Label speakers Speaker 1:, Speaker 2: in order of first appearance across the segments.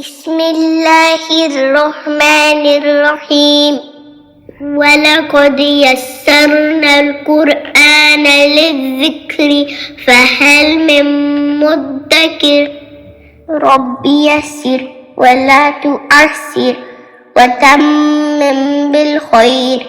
Speaker 1: بسم اللہ الرحمن الرحیم وَلَقَدْ يَسَّرْنَا الْقُرْآنَ لِلذِّكْرِ فَهَلْ مِن مُّدَّكِرٍ رَبِّ يَسِّرْ وَلَا تُعَسِّرْ وَتَمِّمْ بِالْخَيْرِ.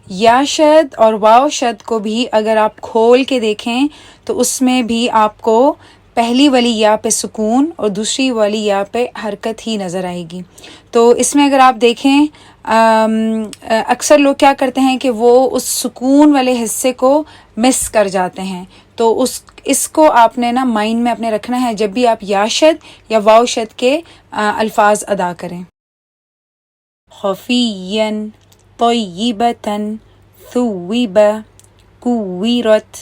Speaker 2: یا شد اور واو شد کو بھی اگر آپ کھول کے دیکھیں تو اس میں بھی آپ کو پہلی والی یا پہ سکون اور دوسری والی یا پہ حرکت ہی نظر آئے گی. تو اس میں اگر آپ دیکھیں اکثر لوگ کیا کرتے ہیں کہ وہ اس سکون والے حصے کو مس کر جاتے ہیں. تو اس کو آپ نے نا مائنڈ میں اپنے رکھنا ہے جب بھی آپ یا شد یا واو شد کے الفاظ ادا کریں. خفیًا طیبتاً ثوب کویرت.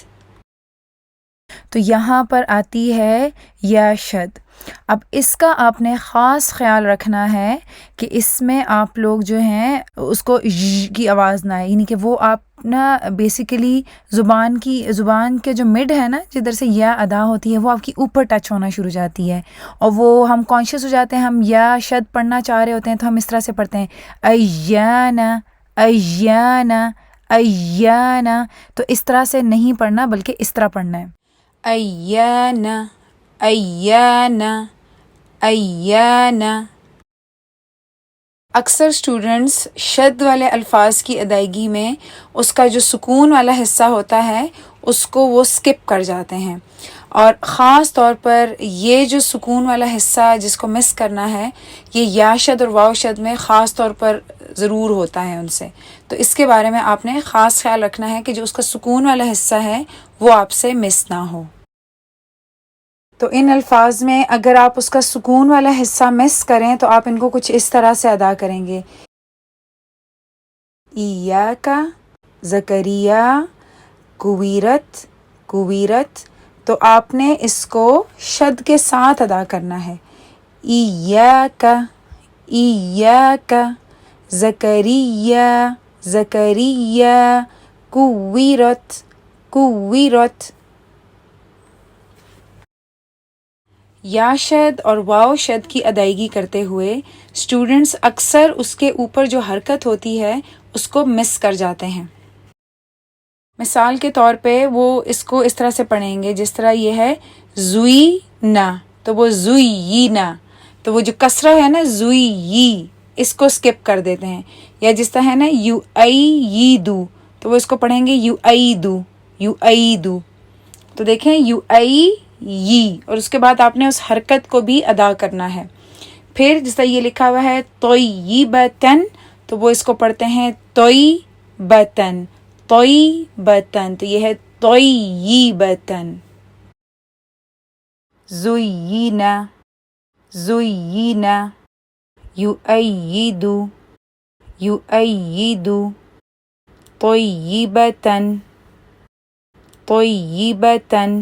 Speaker 2: تو یہاں پر آتی ہے یا شد. اب اس کا آپ نے خاص خیال رکھنا ہے کہ اس میں آپ لوگ جو ہیں اس کو کی آواز نہ آئے، یعنی کہ وہ آپ نا بیسیکلی زبان کے جو مڈ ہے نا جدھر سے یا ادا ہوتی ہے وہ آپ کی اوپر ٹچ ہونا شروع ہو جاتی ہے، اور وہ ہم کانشیس ہو جاتے ہیں، ہم یا شد پڑھنا چاہ رہے ہوتے ہیں تو ہم اس طرح سے پڑھتے ہیں ایانا ایانا ایانا. تو اس طرح سے نہیں پڑھنا بلکہ اس طرح پڑھنا ہے ایانا ایانا ایانا. اکثر اسٹوڈنٹس شد والے الفاظ کی ادائیگی میں اس کا جو سکون والا حصہ ہوتا ہے اس کو وہ سکپ کر جاتے ہیں، اور خاص طور پر یہ جو سکون والا حصہ جس کو مس کرنا ہے یہ یا شد اور واو شد میں خاص طور پر ضرور ہوتا ہے ان سے. تو اس کے بارے میں آپ نے خاص خیال رکھنا ہے کہ جو اس کا سکون والا حصہ ہے وہ آپ سے مس نہ ہو. تو ان الفاظ میں اگر آپ اس کا سکون والا حصہ مس کریں تو آپ ان کو کچھ اس طرح سے ادا کریں گے. ایاک زکریا کویرت کویرت. تو آپ نے اس کو شد کے ساتھ ادا کرنا ہے. ایاک ایاک زکریا زکریا کویرت کویرت. یا شد اور واو شد کی ادائیگی کرتے ہوئے اسٹوڈنٹس اکثر اس کے اوپر جو حرکت ہوتی ہے اس کو مس کر جاتے ہیں. مثال کے طور پہ وہ اس کو اس طرح سے پڑھیں گے جس طرح یہ ہے زوئی نا، تو وہ زوئی نا، تو وہ جو کسرہ ہے نا زوئی اس کو سکپ کر دیتے ہیں. یا جس طرح ہے نا یو ای دو، تو وہ اس کو پڑھیں گے یو ای دو یو ای دو. تو دیکھیں یو ای اور اس کے بعد آپ نے اس حرکت کو بھی ادا کرنا ہے. پھر جس طرح یہ لکھا ہوا ہے طیبتاً، تو وہ اس کو پڑھتے ہیں طیبتاً طیبتاً. تو یہ ہے طیبتاً. زینا زینا یؤید یؤید طیبتاً طیبتاً.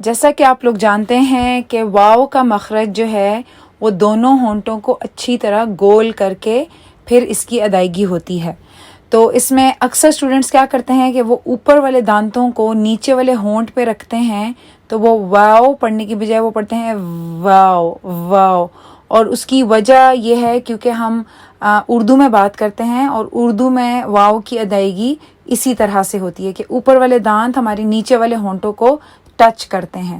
Speaker 2: جیسا کہ آپ لوگ جانتے ہیں کہ واو کا مخرج جو ہے وہ دونوں ہونٹوں کو اچھی طرح گول کر کے پھر اس کی ادائیگی ہوتی ہے. تو اس میں اکثر اسٹوڈنٹس کیا کرتے ہیں کہ وہ اوپر والے دانتوں کو نیچے والے ہونٹ پہ رکھتے ہیں، تو وہ واو پڑھنے کی بجائے وہ پڑھتے ہیں واو واو. اور اس کی وجہ یہ ہے کیونکہ ہم اردو میں بات کرتے ہیں اور اردو میں واو کی ادائیگی اسی طرح سے ہوتی ہے کہ اوپر والے دانت ہمارے نیچے والے ہونٹوں کو ٹچ کرتے ہیں.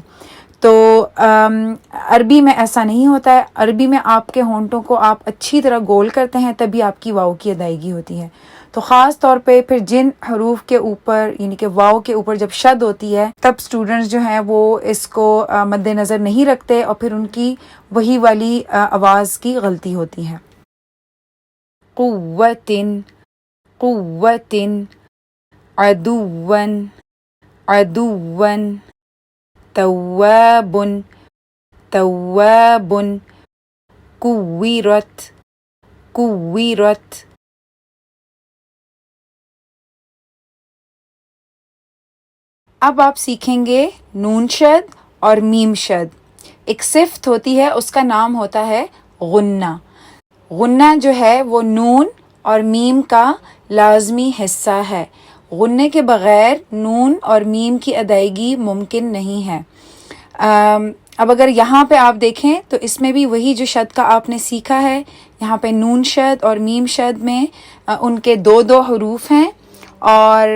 Speaker 2: تو عربی میں ایسا نہیں ہوتا ہے. عربی میں آپ کے ہونٹوں کو آپ اچھی طرح گول کرتے ہیں تبھی آپ کی واو کی ادائیگی ہوتی ہے. تو خاص طور پہ پھر جن حروف کے اوپر یعنی کہ واو کے اوپر جب شد ہوتی ہے تب اسٹوڈنٹس جو ہیں وہ اس کو مد نظر نہیں رکھتے اور پھر ان کی وہی والی آواز کی غلطی ہوتی ہے. قوتن قوتن عدون عدون تواب تواب کویرت کویرت. اب آپ سیکھیں گے نون شد اور میم شد. ایک صفت ہوتی ہے اس کا نام ہوتا ہے غنہ. غنہ جو ہے وہ نون اور میم کا لازمی حصہ ہے. غنّے کے بغیر نون اور میم کی ادائیگی ممکن نہیں ہے. اب اگر یہاں پہ آپ دیکھیں تو اس میں بھی وہی جو شد کا آپ نے سیکھا ہے، یہاں پہ نون شد اور میم شد میں ان کے دو حروف ہیں اور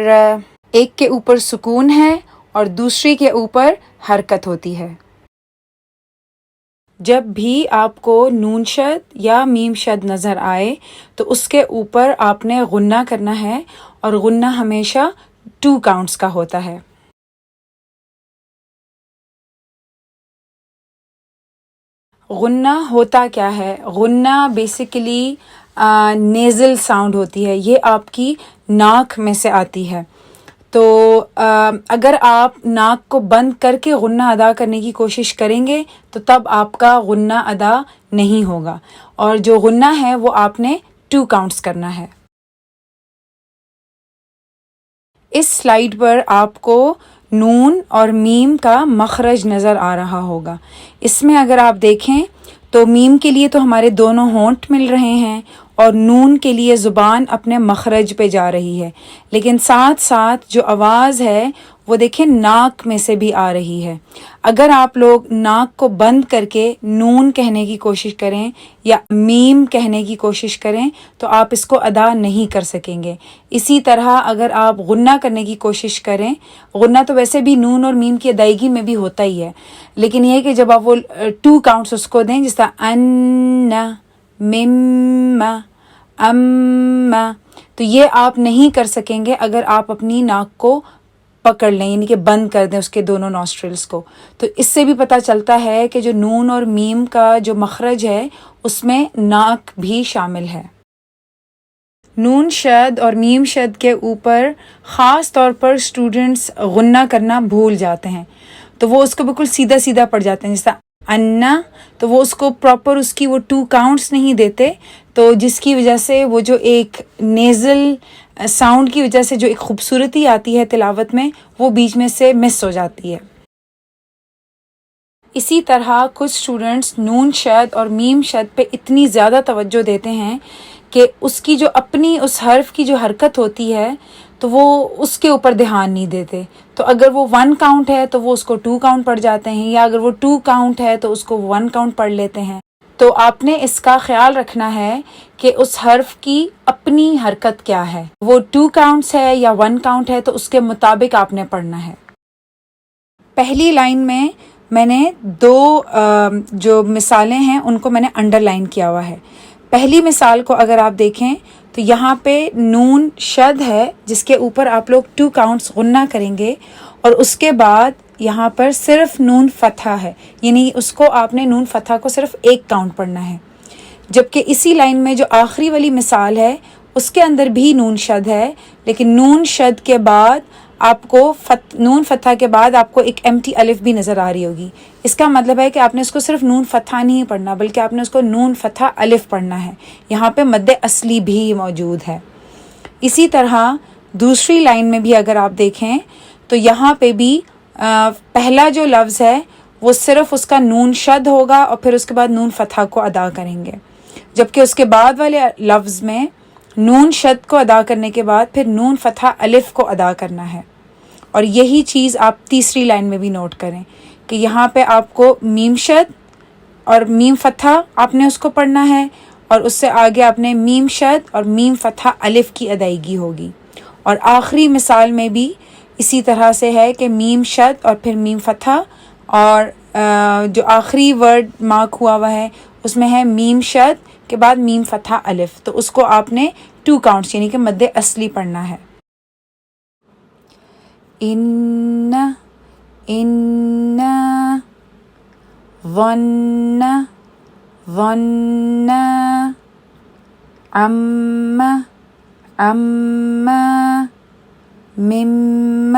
Speaker 2: ایک کے اوپر سکون ہے اور دوسری کے اوپر حرکت ہوتی ہے. جب بھی آپ کو نون شد یا میم شد نظر آئے تو اس کے اوپر آپ نے غنّہ کرنا ہے اور غنّہ ہمیشہ 2 کاؤنٹس کا ہوتا ہے. غنّہ ہوتا کیا ہے؟ غنّہ بیسیکلی نیزل ساؤنڈ ہوتی ہے، یہ آپ کی ناک میں سے آتی ہے. تو اگر آپ ناک کو بند کر کے غنّہ ادا کرنے کی کوشش کریں گے تو تب آپ کا غنّہ ادا نہیں ہوگا، اور جو غنّہ ہے وہ آپ نے 2 کاؤنٹس کرنا ہے. اس سلائیڈ پر آپ کو نون اور میم کا مخرج نظر آ رہا ہوگا. اس میں اگر آپ دیکھیں تو میم کے لیے تو ہمارے دونوں ہونٹ مل رہے ہیں اور نون کے لیے زبان اپنے مخرج پہ جا رہی ہے، لیکن ساتھ ساتھ جو آواز ہے وہ دیکھیں ناک میں سے بھی آ رہی ہے. اگر آپ لوگ ناک کو بند کر کے نون کہنے کی کوشش کریں یا میم کہنے کی کوشش کریں تو آپ اس کو ادا نہیں کر سکیں گے. اسی طرح اگر آپ غنّہ کرنے کی کوشش کریں، غنّہ تو ویسے بھی نون اور میم کی ادائیگی میں بھی ہوتا ہی ہے، لیکن یہ کہ جب آپ وہ 2 کاؤنٹس اس کو دیں، جس طرح ان مم ام، تو یہ آپ نہیں کر سکیں گے اگر آپ اپنی ناک کو پکڑ لیں، یعنی کہ بند کر دیں اس کے دونوں نوسٹرلز کو. تو اس سے بھی پتہ چلتا ہے کہ جو نون اور میم کا جو مخرج ہے اس میں ناک بھی شامل ہے. نون شد اور میم شد کے اوپر خاص طور پر اسٹوڈنٹس غنّہ کرنا بھول جاتے ہیں، تو وہ اس کو بالکل سیدھا سیدھا پڑھ جاتے ہیں، جیسا انا، تو وہ اس کو پراپر اس کی وہ 2 کاؤنٹس نہیں دیتے، تو جس کی وجہ سے وہ جو ایک نیزل ساؤنڈ کی وجہ سے جو ایک خوبصورتی آتی ہے تلاوت میں وہ بیچ میں سے مس ہو جاتی ہے. اسی طرح کچھ اسٹوڈنٹس نون شد اور میم شد پہ اتنی زیادہ توجہ دیتے ہیں کہ اس کی جو اپنی اس حرف کی جو حرکت ہوتی ہے تو وہ اس کے اوپر دھیان نہیں دیتے. تو اگر وہ 1 کاؤنٹ ہے تو وہ اس کو 2 کاؤنٹ پڑھ جاتے ہیں، یا اگر وہ 2 کاؤنٹ ہے تو اس کو 1 کاؤنٹ پڑھ لیتے ہیں. تو آپ نے اس کا خیال رکھنا ہے کہ اس حرف کی اپنی حرکت کیا ہے، وہ 2 کاؤنٹس ہے یا 1 کاؤنٹ ہے، تو اس کے مطابق آپ نے پڑھنا ہے. پہلی لائن میں نے 2 جو مثالیں ہیں ان کو میں نے انڈر لائن کیا ہوا ہے. پہلی مثال کو اگر آپ دیکھیں تو یہاں پہ نون شد ہے جس کے اوپر آپ لوگ 2 کاؤنٹس غنّہ کریں گے، اور اس کے بعد یہاں پر صرف نون فتح ہے، یعنی اس کو آپ نے نون فتح کو صرف 1 کاؤنٹ پڑھنا ہے. جبکہ اسی لائن میں جو آخری والی مثال ہے اس کے اندر بھی نون شد ہے، لیکن نون شد کے بعد آپ کو نون فتح کے بعد آپ کو ایک ایمٹی الف بھی نظر آ رہی ہوگی. اس کا مطلب ہے کہ آپ نے اس کو صرف نون فتح نہیں پڑھنا بلکہ آپ نے اس کو نون فتح الف پڑھنا ہے. یہاں پہ مد اصلی بھی موجود ہے. اسی طرح دوسری لائن میں بھی اگر آپ دیکھیں تو یہاں پہ بھی پہلا جو لفظ ہے وہ صرف اس کا نون شد ہوگا اور پھر اس کے بعد نون فتح کو ادا کریں گے، جبکہ اس کے بعد والے لفظ میں نون شد کو ادا کرنے کے بعد پھر نون فتح الف کو ادا کرنا ہے. اور یہی چیز آپ تیسری لائن میں بھی نوٹ کریں کہ یہاں پہ آپ کو میم شد اور میم فتح آپ نے اس کو پڑھنا ہے، اور اس سے آگے آپ نے میم شد اور میم فتح الف کی ادائیگی ہوگی. اور آخری مثال میں بھی اسی طرح سے ہے کہ میم شد اور پھر میم فتح، اور جو آخری ورڈ مارک ہوا ہے اس میں ہے میم شد کے بعد میم فتح الف، تو اس کو آپ نے 2 کاؤنٹس یعنی کہ مد اصلی پڑھنا ہے. ان ظن عم مم.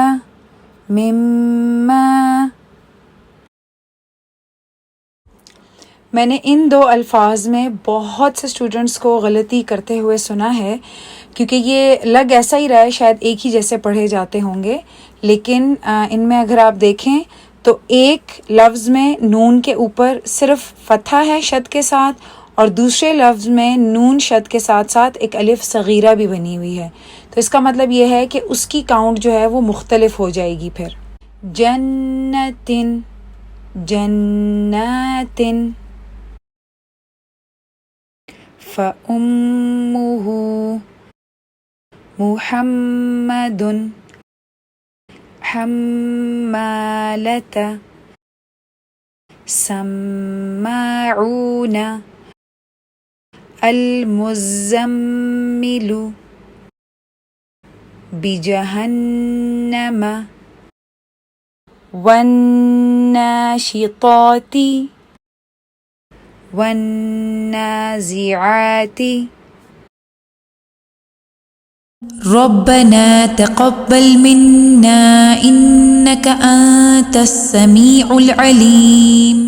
Speaker 2: میں نے ان 2 الفاظ میں بہت سے اسٹوڈنٹس کو غلطی کرتے ہوئے سنا ہے، کیونکہ یہ لگ ایسا ہی رہا ہے شاید ایک ہی جیسے پڑھے جاتے ہوں گے، لیکن ان میں اگر آپ دیکھیں تو ایک لفظ میں نون کے اوپر صرف فتح ہے شد کے ساتھ، اور دوسرے لفظ میں نون شد کے ساتھ ساتھ ایک الف صغیرہ بھی بنی ہوئی ہے، تو اس کا مطلب یہ ہے کہ اس کی کاؤنٹ جو ہے وہ مختلف ہو جائے گی. پھر جنتن، جناتن، فأمه محمد، حمالة، سماعون، المزمل، بجہنم، والناشطات، والنازعات. ربنا تقبل منا إنك أنت السميع العليم.